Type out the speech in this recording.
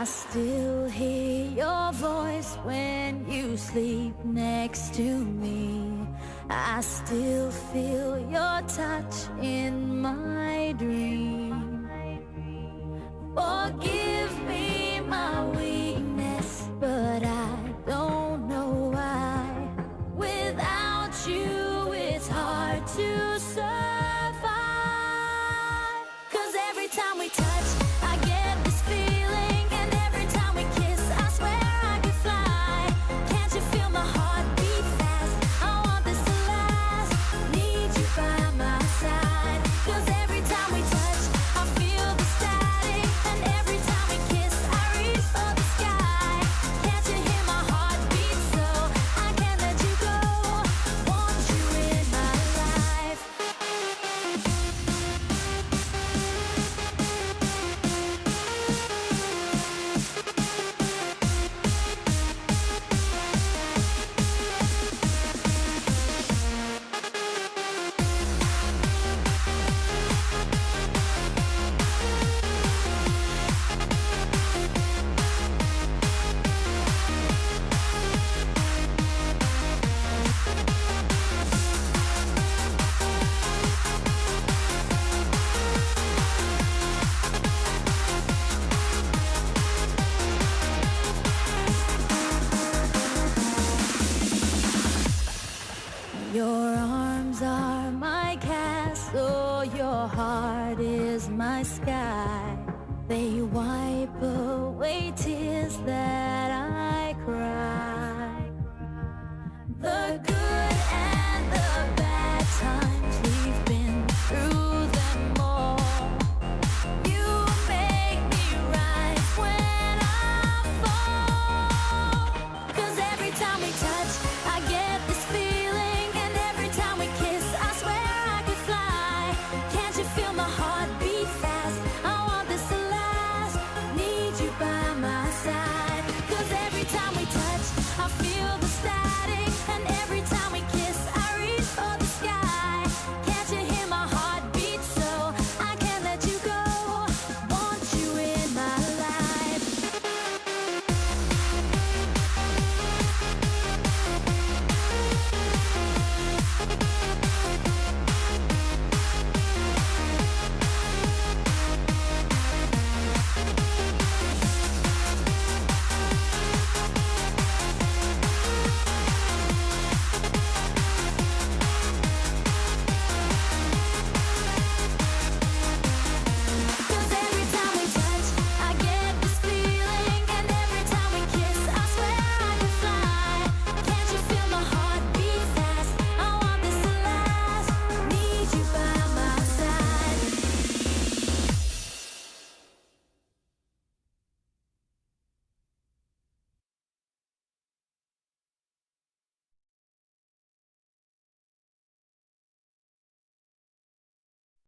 I still hear your voice when you sleep next to me. I still feel your touch in my dream. Forgive me my weakness, but I don't know why. Without you, it's hard to survive. 'Cause every time we touch, I get this feeling, and every time we kiss, I swear I could fly. Can't you feel my heart beat fast? I want this to last. Need you by my side. 'Cause every time we touch, I feel the static, and every time we kiss, I reach for the sky. Can't you hear my heart beat so I can't let you go? Want you in my life. Your arms are my castle, your heart is my sky. They wipe away tears that